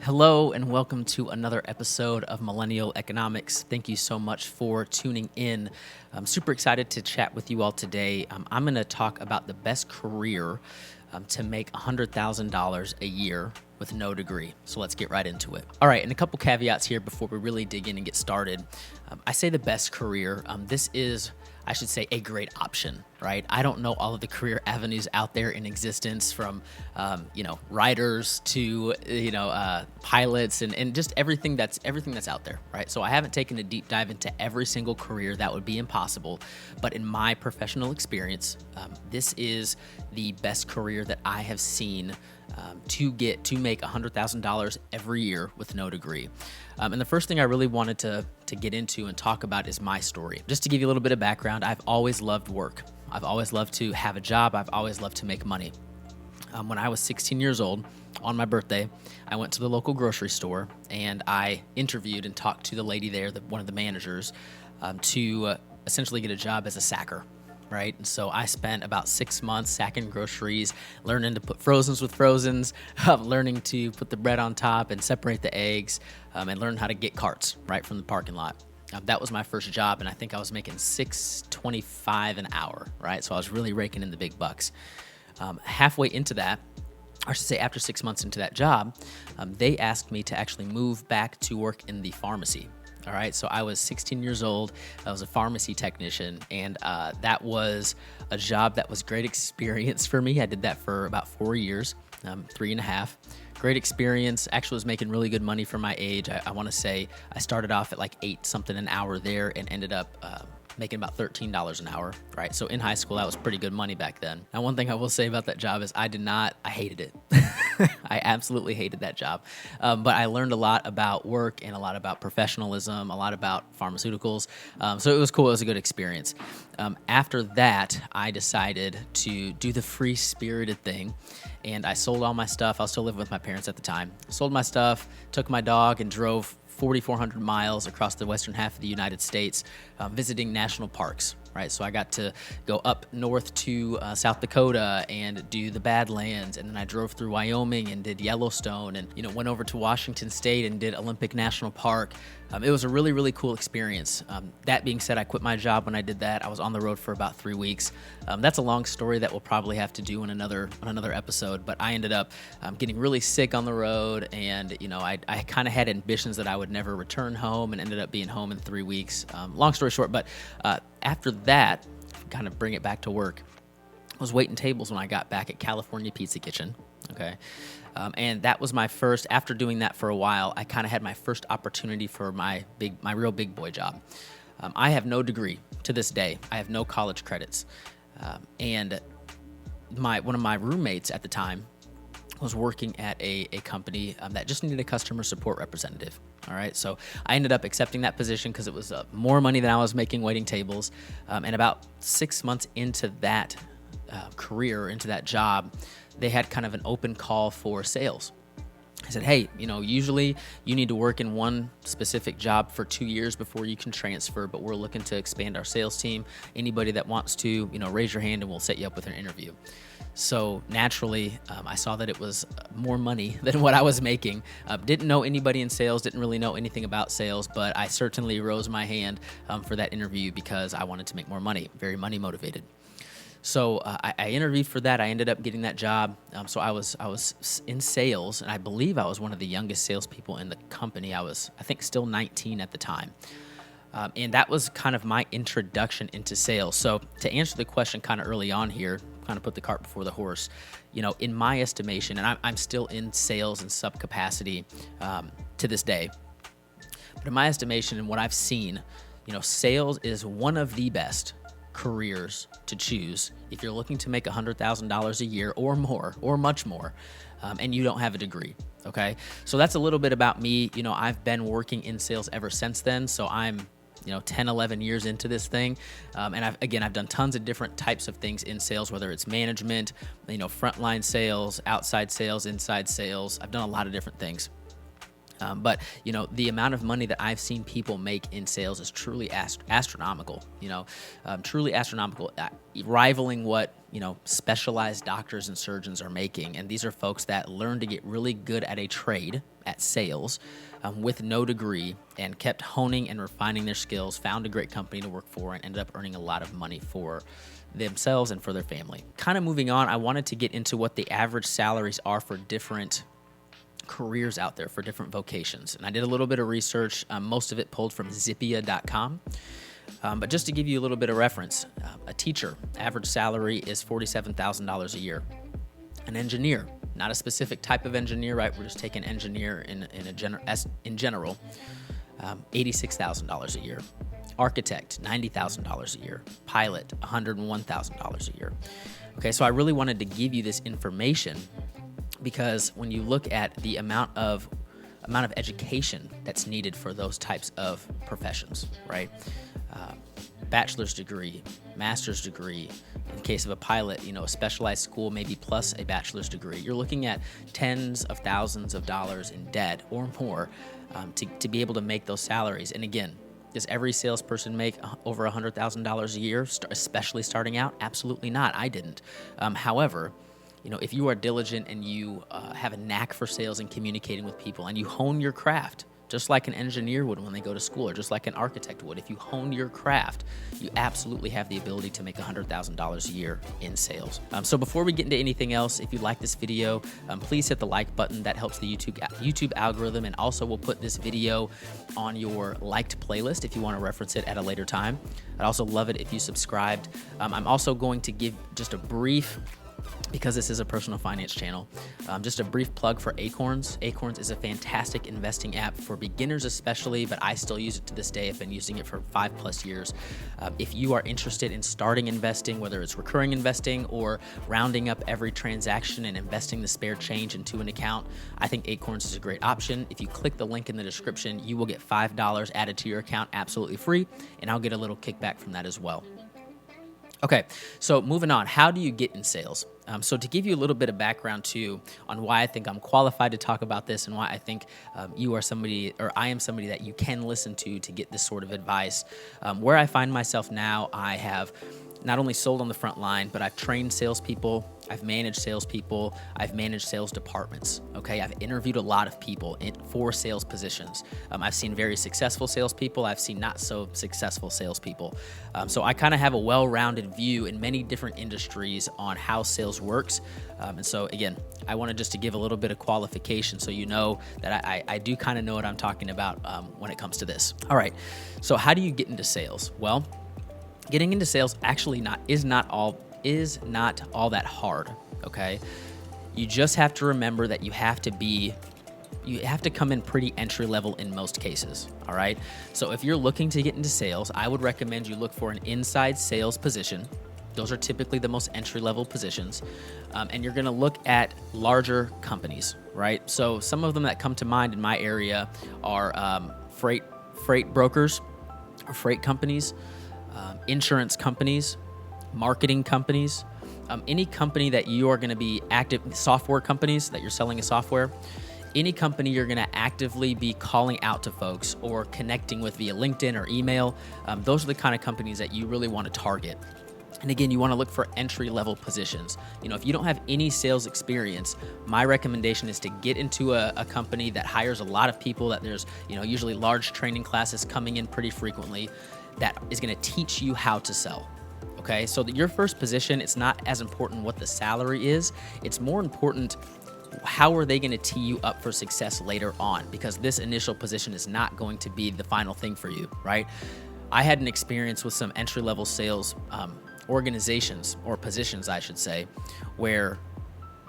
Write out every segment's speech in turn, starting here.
Hello and welcome to another episode of Millennial Economics. Thank you so much for tuning in. I'm super excited to chat with you all today. I'm going to talk about the best career to make $100,000 a year with no degree. So let's get right into it. All right, and a couple caveats here before we really dig in and get started. I say the best career. This is, I should say, a great option, right? I don't know all of the career avenues out there in existence, from writers to pilots and just everything that's out there, right? So I haven't taken a deep dive into every single career. That would be impossible. But in my professional experience, this is the best career that I have seen to make $100,000 every year with no degree. And the first thing I really wanted to get into and talk about is my story. Just to give you a little bit of background, I've always loved work. I've always loved to have a job. I've always loved to make money. When I was 16 years old, on my birthday, I went to the local grocery store and I interviewed and talked to the lady there, one of the managers, to essentially get a job as a sacker. Right. And so I spent about 6 months sacking groceries, learning to put frozens with frozens, learning to put the bread on top and separate the eggs, and learn how to get carts right from the parking lot. That was my first job, and I think I was making $6.25 an hour. Right. So I was really raking in the big bucks. Halfway into that, or I should say after 6 months into that job, they asked me to actually move back to work in the pharmacy. All right, so I was 16 years old. I was a pharmacy technician, and that was a job that was great experience for me. I did that for about 4 years, 3.5. Great experience. Actually was making really good money for my age. I want to say I started off at like 8 something an hour there and ended up making about $13 an hour, right? So in high school, that was pretty good money back then. Now, one thing I will say about that job is I hated it. I absolutely hated that job. But I learned a lot about work and a lot about professionalism, a lot about pharmaceuticals. So it was cool. It was a good experience. After that, I decided to do the free-spirited thing, and I sold all my stuff. I was still living with my parents at the time. Sold my stuff, took my dog, and drove 4,400 miles across the western half of the United States, visiting national parks, right? So I got to go up north to South Dakota and do the Badlands, and then I drove through Wyoming and did Yellowstone, and went over to Washington State and did Olympic National Park. It was a really, really cool experience. That being said, I quit my job when I did that. I was on the road for about 3 weeks. That's a long story that we'll probably have to do on another episode, but I ended up getting really sick on the road, and I kind of had ambitions that I would never return home, and ended up being home in 3 weeks. Long story short, but after that, kind of bring it back to work, I was waiting tables when I got back at California Pizza Kitchen. Okay. And that was my first. After doing that for a while, I kind of had my first opportunity for my real big boy job. I have no degree to this day. I have no college credits. And one of my roommates at the time was working at a company that just needed a customer support representative. All right, so I ended up accepting that position because it was more money than I was making waiting tables. And about 6 months into that career, into that job, they had kind of an open call for sales. I said, hey, usually you need to work in one specific job for 2 years before you can transfer, but we're looking to expand our sales team. Anybody that wants to, raise your hand and we'll set you up with an interview. So naturally, I saw that it was more money than what I was making. Didn't know anybody in sales, didn't really know anything about sales, but I certainly rose my hand for that interview because I wanted to make more money, very money motivated. So I interviewed for that. I ended up getting that job. So I was in sales, and I believe I was one of the youngest salespeople in the company. I think, still 19 at the time. And that was kind of my introduction into sales. So to answer the question kind of early on here, kind of put the cart before the horse, in my estimation, and I'm still in sales in some capacity to this day, but in my estimation and what I've seen, sales is one of the best careers to choose if you're looking to make $100,000 a year or more, or much more, and you don't have a degree. Okay, so that's a little bit about me. I've been working in sales ever since then, so I'm 10, 11 years into this thing. And I've done tons of different types of things in sales, whether it's management, frontline sales, outside sales, inside sales. I've done a lot of different things. But the amount of money that I've seen people make in sales is truly astronomical. Truly astronomical, rivaling what specialized doctors and surgeons are making. And these are folks that learn to get really good at a trade, at sales, with no degree, and kept honing and refining their skills. Found a great company to work for, and ended up earning a lot of money for themselves and for their family. Kind of moving on, I wanted to get into what the average salaries are for different careers out there, for different vocations. And I did a little bit of research, most of it pulled from Zippia.com. But just to give you a little bit of reference, a teacher, average salary is $47,000 a year. An engineer, not a specific type of engineer, right? We're just taking engineer in general, $86,000 a year. Architect, $90,000 a year. Pilot, $101,000 a year. Okay, so I really wanted to give you this information because when you look at the amount of education that's needed for those types of professions, right? Bachelor's degree, master's degree. In the case of a pilot, a specialized school maybe plus a bachelor's degree. You're looking at tens of thousands of dollars in debt or more to be able to make those salaries. And again, does every salesperson make over $100,000 a year, especially starting out? Absolutely not. I didn't. However, if you are diligent and you have a knack for sales and communicating with people, and you hone your craft, just like an engineer would when they go to school, or just like an architect would, if you hone your craft, you absolutely have the ability to make $100,000 a year in sales. So before we get into anything else, if you like this video, please hit the like button. That helps the YouTube algorithm, and also we'll put this video on your liked playlist if you want to reference it at a later time. I'd also love it if you subscribed. I'm also going to give just a brief, because this is a personal finance channel, just a brief plug for Acorns. Acorns is a fantastic investing app for beginners especially, but I still use it to this day. I've been using it for 5+ years. If you are interested in starting investing, whether it's recurring investing or rounding up every transaction and investing the spare change into an account, I think Acorns is a great option. If you click the link in the description, you will get $5 added to your account absolutely free, and I'll get a little kickback from that as well. Okay, so moving on, how do you get in sales? So to give you a little bit of background too on why I think I'm qualified to talk about this, and why I think you are somebody, or I am somebody that you can listen to get this sort of advice. Where I find myself now, I have not only sold on the front line, but I've trained salespeople, I've managed salespeople, I've managed sales departments, okay? I've interviewed a lot of people for sales positions. I've seen very successful salespeople, I've seen not so successful salespeople. So I kind of have a well-rounded view in many different industries on how sales works. And so again, I wanted just to give a little bit of qualification so you know that I do kind of know what I'm talking about when it comes to this. All right, so how do you get into sales? Well, getting into sales actually is not all that hard, okay? You just have to remember that you have to come in pretty entry level in most cases, all right? So if you're looking to get into sales, I would recommend you look for an inside sales position. Those are typically the most entry level positions. And you're gonna look at larger companies, right? So some of them that come to mind in my area are freight brokers, or freight companies, insurance companies, marketing companies, any company that you are going to be active, software companies that you're selling a software, any company you're going to actively be calling out to folks or connecting with via LinkedIn or email. Those are the kind of companies that you really want to target. And again, you want to look for entry-level positions. If you don't have any sales experience, my recommendation is to get into a company that hires a lot of people, that there's, usually large training classes coming in pretty frequently, that is going to teach you how to sell. Okay, so your first position, it's not as important what the salary is. It's more important, how are they going to tee you up for success later on? Because this initial position is not going to be the final thing for you, right? I had an experience with some entry-level sales organizations, or positions, I should say, where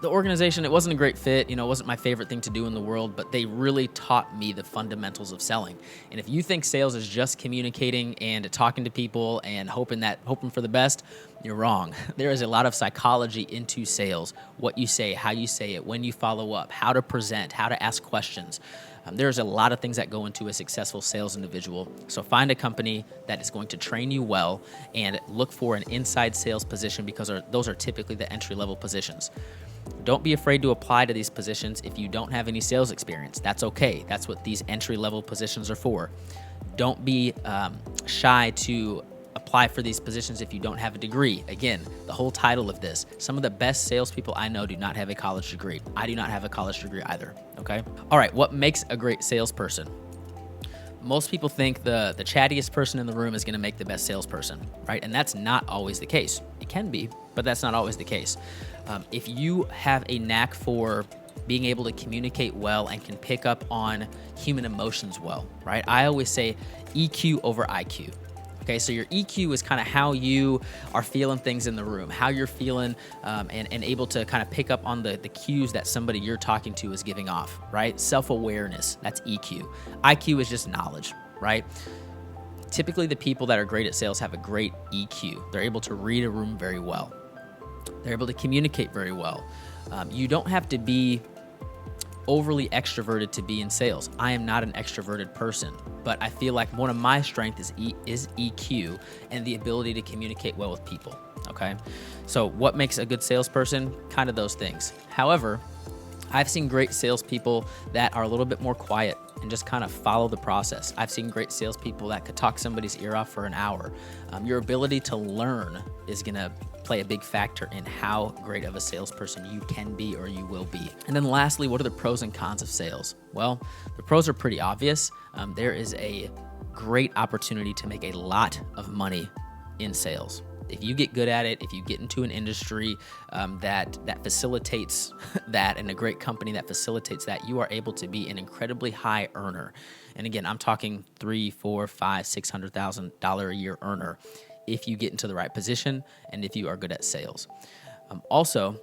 the organization, it wasn't a great fit, it wasn't my favorite thing to do in the world, but they really taught me the fundamentals of selling. And if you think sales is just communicating and talking to people and hoping for the best, you're wrong. There is a lot of psychology into sales, what you say, how you say it, when you follow up, how to present, how to ask questions. There's a lot of things that go into a successful sales individual. So find a company that is going to train you well, and look for an inside sales position, because those are typically the entry-level positions. Don't be afraid to apply to these positions if you don't have any sales experience. That's okay. That's what these entry-level positions are for. Don't be shy to apply for these positions if you don't have a degree. Again, the whole title of this, some of the best salespeople I know do not have a college degree. I do not have a college degree either, okay? All right, what makes a great salesperson? Most people think the chattiest person in the room is gonna make the best salesperson, right? And that's not always the case. It can be, but that's not always the case. If you have a knack for being able to communicate well and can pick up on human emotions well, right? I always say EQ over IQ. Okay, so your EQ is kind of how you are feeling things in the room, how you're feeling, and able to kind of pick up on the cues that somebody you're talking to is giving off, right? Self-awareness, that's EQ. IQ is just knowledge, right? Typically, the people that are great at sales have a great EQ. They're able to read a room very well. They're able to communicate very well. You don't have to be overly extroverted to be in sales. I am not an extroverted person, but I feel like one of my strengths is EQ and the ability to communicate well with people, okay? So what makes a good salesperson? Kind of those things. However, I've seen great salespeople that are a little bit more quiet and just kind of follow the process. I've seen great salespeople that could talk somebody's ear off for an hour. Your ability to learn is gonna play a big factor in how great of a salesperson you can be or you will be. And then lastly, what are the pros and cons of sales? Well, the pros are pretty obvious. There is a great opportunity to make a lot of money in sales. If you get good at it, if you get into an industry that facilitates that, and a great company that facilitates that, you are able to be an incredibly high earner. And again, I'm talking $300,000, $400,000, $500,000, $600,000 a year earner if you get into the right position and if you are good at sales. Also,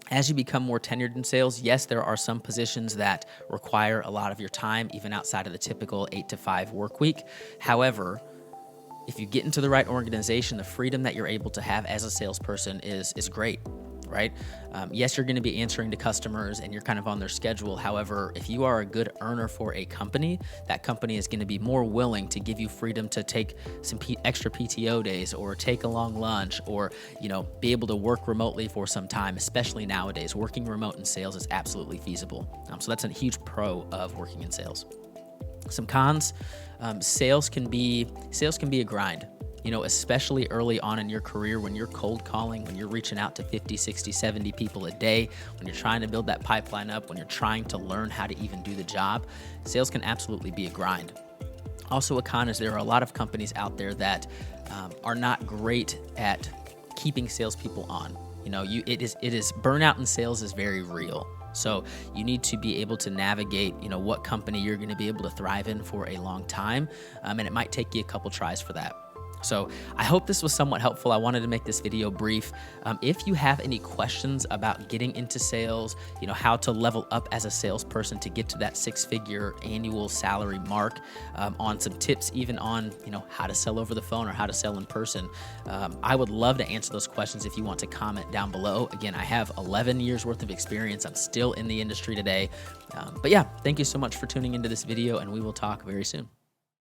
as you become more tenured in sales, yes, there are some positions that require a lot of your time, even outside of the typical 8 to 5 work week. However, if you get into the right organization, the freedom that you're able to have as a salesperson is great, right? Yes, you're going to be answering to customers and you're kind of on their schedule. However, if you are a good earner for a company, that company is going to be more willing to give you freedom to take some extra PTO days or take a long lunch or, be able to work remotely for some time, especially nowadays. Working remote in sales is absolutely feasible. So that's a huge pro of working in sales. Some cons, sales can be a grind, especially early on in your career when you're cold calling, when you're reaching out to 50, 60, 70 people a day, when you're trying to build that pipeline up, when you're trying to learn how to even do the job. Sales can absolutely be a grind. Also, a con is there are a lot of companies out there that are not great at keeping salespeople on. It is burnout in sales is very real. So you need to be able to navigate, what company you're going to be able to thrive in for a long time. And it might take you a couple tries for that. So I hope this was somewhat helpful. I wanted to make this video brief. If you have any questions about getting into sales, how to level up as a salesperson to get to that 6-figure annual salary mark, on some tips, even on, how to sell over the phone or how to sell in person, I would love to answer those questions if you want to comment down below. Again, I have 11 years worth of experience. I'm still in the industry today. But yeah, thank you so much for tuning into this video, and we will talk very soon.